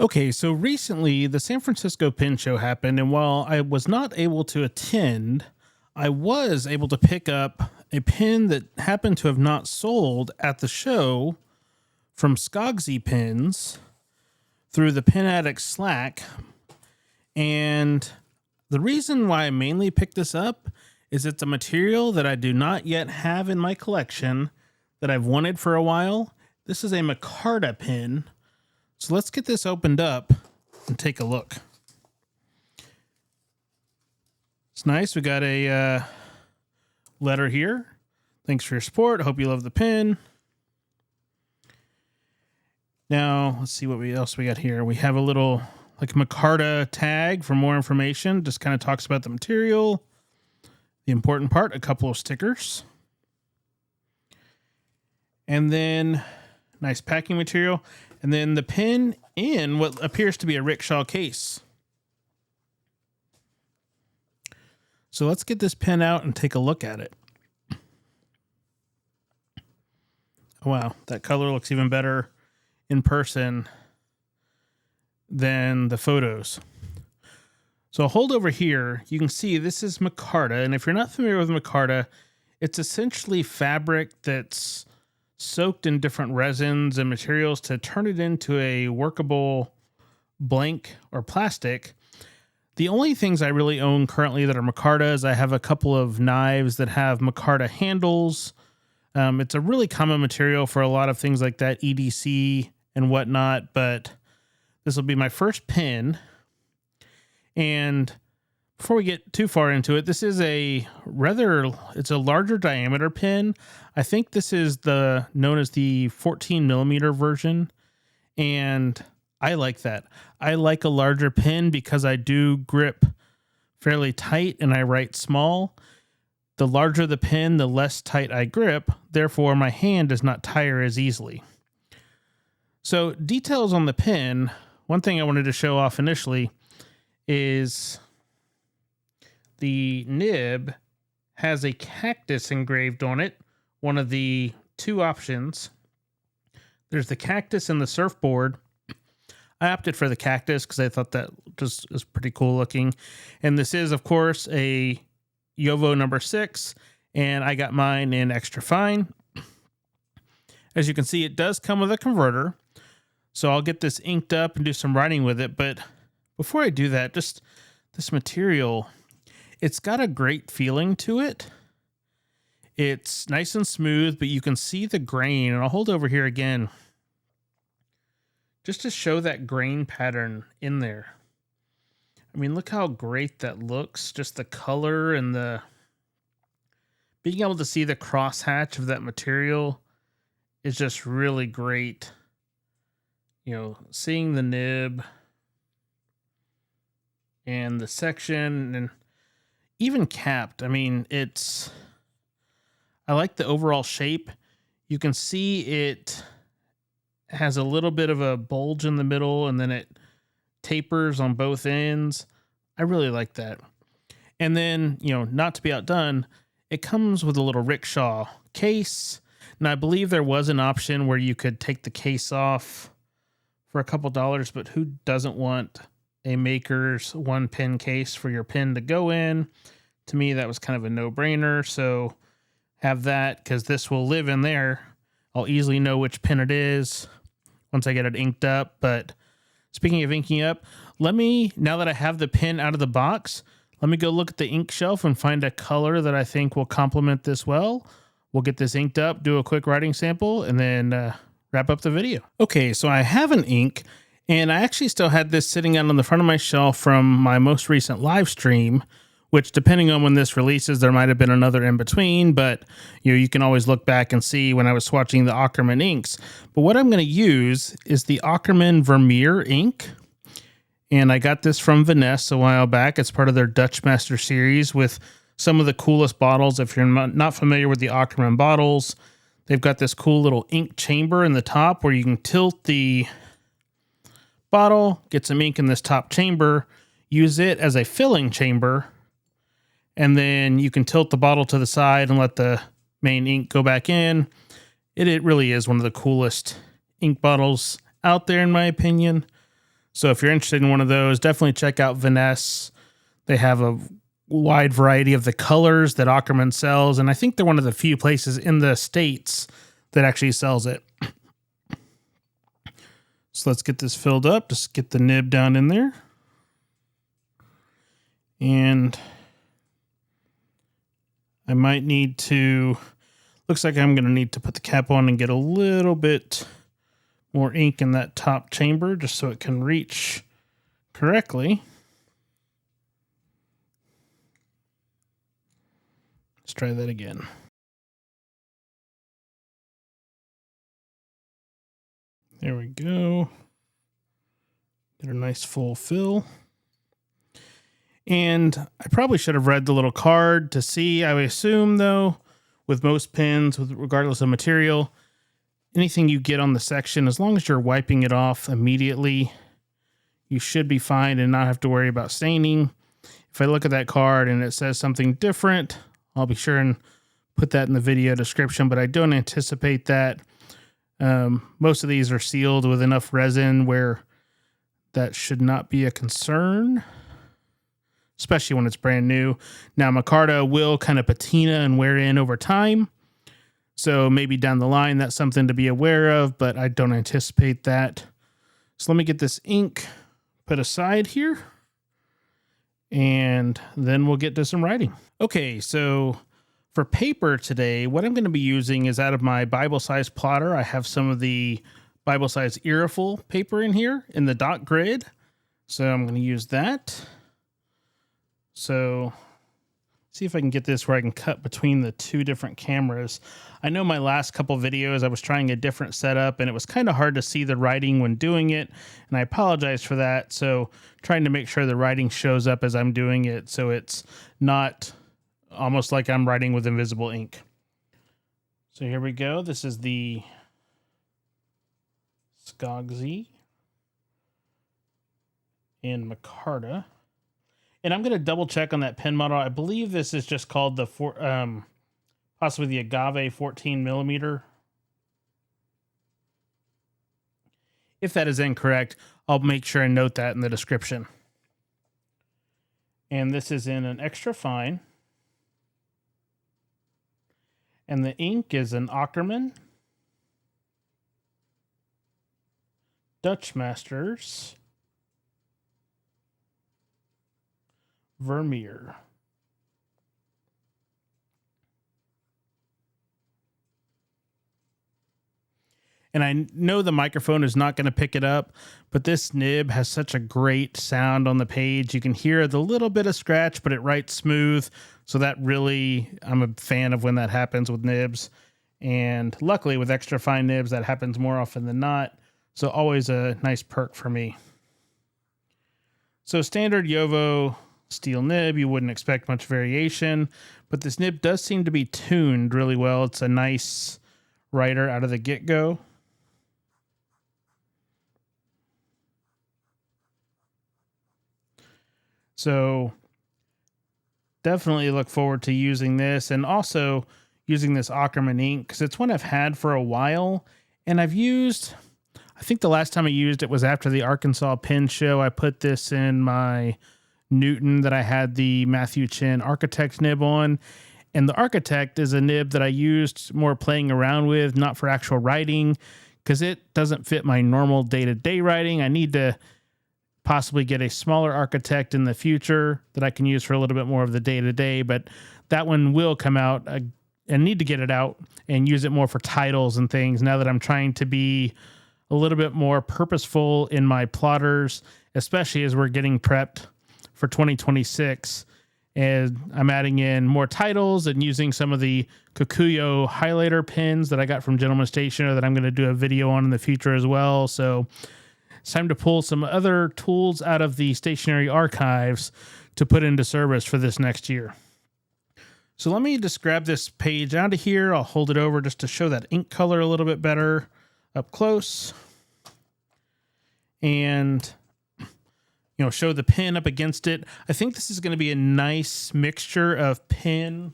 Okay, so recently the San Francisco Pen Show happened, and while I was not able to attend, I was able to pick up a pen that happened to have not sold at the show from Skogsy Pens through the Pen Addict Slack. And the reason why I mainly picked this up is it's a material that I do not yet have in my collection that I've wanted for a while. This is a Micarta pen. So let's get this opened up and take a look. It's nice. We got a letter here. Thanks for your support. Hope you love the pen. Now, let's see what else we got here. We have a little like Micarta tag for more information. Just kind of talks about the material. The important part, a couple of stickers. And then nice packing material. And then the pen in what appears to be a Rickshaw case. So let's get this pen out and take a look at it. Wow, that color looks even better in person than the photos. So I'll hold over here. You can see this is Micarta. And if you're not familiar with Micarta, it's essentially fabric that's soaked in different resins and materials to turn it into a workable blank or plastic. The only things I really own currently that are Micarta is I have a couple of knives that have Micarta handles. It's a really common material for a lot of things like that, EDC and whatnot, but this will be my first pen. And before we get too far into it, this is it's a larger diameter pen. I think this is known as the 14 millimeter version. And I like that. I like a larger pen because I do grip fairly tight and I write small. The larger the pen, the less tight I grip. Therefore, my hand does not tire as easily. So details on the pen. One thing I wanted to show off initially is the nib has a cactus engraved on it. One of the two options. There's the cactus and the surfboard. I opted for the cactus because I thought that just is pretty cool looking. And this is, of course, a Jowo number 6, and I got mine in extra fine. As you can see, it does come with a converter. So I'll get this inked up and do some writing with it. But before I do that, just this material, it's got a great feeling to it. It's nice and smooth, but you can see the grain. And I'll hold over here again just to show that grain pattern in there. I mean, look how great that looks. Just the color and being able to see the crosshatch of that material is just really great. You know, seeing the nib and the section and even capped. I mean, I like the overall shape. You can see it has a little bit of a bulge in the middle and then it tapers on both ends. I really like that. And then, not to be outdone, it comes with a little Rickshaw case. And I believe there was an option where you could take the case off for a couple dollars, but who doesn't want a maker's one pen case for your pen to go in? To me, that was kind of a no-brainer. So have that because this will live in there. I'll easily know which pen it is once I get it inked up. But speaking of inking up, now that I have the pen out of the box, let me go look at the ink shelf and find a color that I think will complement this well. We'll get this inked up, do a quick writing sample, and then wrap up the video. Okay, so I have an ink, and I actually still had this sitting out on the front of my shelf from my most recent live stream, which depending on when this releases, there might have been another in between, but you can always look back and see when I was swatching the Akkerman inks. But what I'm going to use is the Akkerman Vermeer ink. And I got this from Vanness a while back. It's part of their Dutch Master series with some of the coolest bottles. If you're not familiar with the Akkerman bottles, they've got this cool little ink chamber in the top where you can tilt the bottle, get some ink in this top chamber, use it as a filling chamber, and then you can tilt the bottle to the side and let the main ink go back in. It really is one of the coolest ink bottles out there, in my opinion. So if you're interested in one of those, definitely check out Vanness. They have a wide variety of the colors that Akkerman sells, and I think they're one of the few places in the States that actually sells it. So let's get this filled up. Just get the nib down in there. And I might need to, looks like I'm going to need to put the cap on and get a little bit more ink in that top chamber just so it can reach correctly. Let's try that again. There we go. Get a nice full fill. And I probably should have read the little card to see. I would assume, though, with most pens, regardless of material, anything you get on the section, as long as you're wiping it off immediately, you should be fine and not have to worry about staining. If I look at that card and it says something different, I'll be sure and put that in the video description, but I don't anticipate that. Most of these are sealed with enough resin where that should not be a concern, especially when it's brand new. Now, Micarta will kind of patina and wear in over time, so maybe down the line that's something to be aware of, but I don't anticipate that. So let me get this ink put aside here, and then we'll get to some writing. Okay, so for paper today, what I'm going to be using is out of my Bible size plotter. I have some of the Bible size Iroful paper in here in the dot grid, so I'm going to use that. So see if I can get this where I can cut between the two different cameras. I know my last couple videos I was trying a different setup and it was kind of hard to see the writing when doing it, and I apologize for that. So trying to make sure the writing shows up as I'm doing it so it's not almost like I'm writing with invisible ink. So here we go. This is the Skogsy in Micarta. And I'm going to double check on that pen model. I believe this is just called the possibly the Agave 14 millimeter. If that is incorrect, I'll make sure and note that in the description. And this is in an extra fine. And the ink is an Akkerman Dutch Masters Vermeer. And I know the microphone is not going to pick it up, but this nib has such a great sound on the page. You can hear the little bit of scratch, but it writes smooth. So that really, I'm a fan of when that happens with nibs. And luckily with extra fine nibs, that happens more often than not. So always a nice perk for me. So standard Jowo steel nib, you wouldn't expect much variation, but this nib does seem to be tuned really well. It's a nice writer out of the get-go. So definitely look forward to using this, and also using this Akkerman ink because it's one I've had for a while, and I've used, I think the last time I used it was after the Arkansas pen show. I put this in my Newton that I had the Matthew Chin Architect nib on, and the Architect is a nib that I used more playing around with, not for actual writing, because it doesn't fit my normal day-to-day writing. I need to possibly get a smaller Architect in the future that I can use for a little bit more of the day-to-day, but that one will come out and need to get it out and use it more for titles and things now that I'm trying to be a little bit more purposeful in my plotters, especially as we're getting prepped for 2026. And I'm adding in more titles and using some of the Kikuyo highlighter pens that I got from Gentleman Stationer that I'm going to do a video on in the future as well. So it's time to pull some other tools out of the stationery archives to put into service for this next year. So let me just grab this page out of here. I'll hold it over just to show that ink color a little bit better up close. And show the pen up against it. I think this is going to be a nice mixture of pen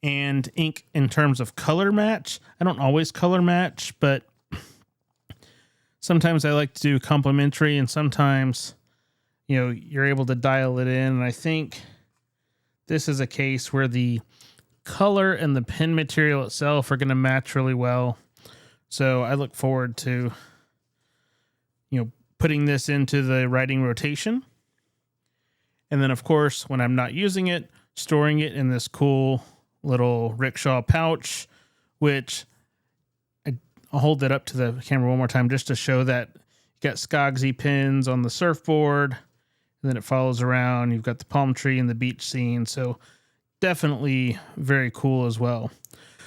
and ink in terms of color match. I don't always color match, but Sometimes I like to do complementary, and sometimes, you know, you're able to dial it in. And I think this is a case where the color and the pen material itself are going to match really well. So I look forward to, you know, putting this into the writing rotation. And then, of course, when I'm not using it, storing it in this cool little Rickshaw pouch, which I'll hold that up to the camera one more time just to show that you got Skogsy pins on the surfboard, and then it follows around. You've got the palm tree and the beach scene. So definitely very cool as well.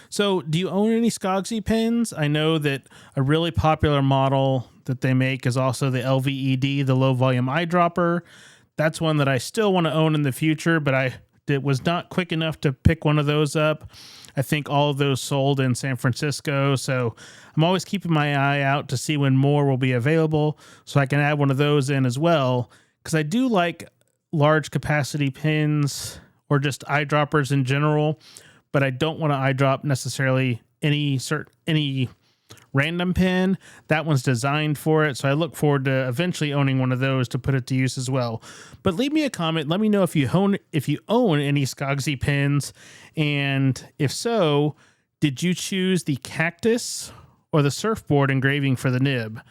So do you own any Skogsy pins? I know that a really popular model that they make is also the LVED, the low volume eyedropper. That's one that I still want to own in the future, but I was not quick enough to pick one of those up. I think all of those sold in San Francisco. So I'm always keeping my eye out to see when more will be available so I can add one of those in as well. Because I do like large capacity pins or just eyedroppers in general, but I don't want to eyedrop necessarily any random pen. That one's designed for it. So I look forward to eventually owning one of those to put it to use as well. But leave me a comment. Let me know if you own any Skogsy pens. And if so, did you choose the cactus or the surfboard engraving for the nib?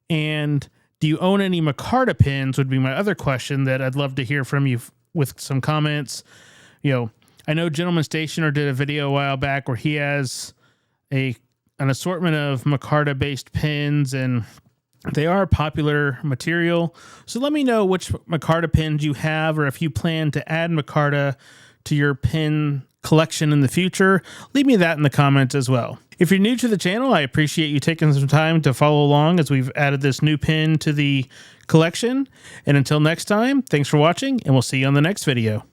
And do you own any Micarta pens would be my other question that I'd love to hear from you with some comments. You know, I know Gentleman Stationer did a video a while back where he has an assortment of Micarta based pens, and they are a popular material. So let me know which Micarta pens you have, or if you plan to add Micarta to your pen collection in the future. Leave me that in the comments as well. If you're new to the channel, I appreciate you taking some time to follow along as we've added this new pen to the collection. And until next time, thanks for watching, and we'll see you on the next video.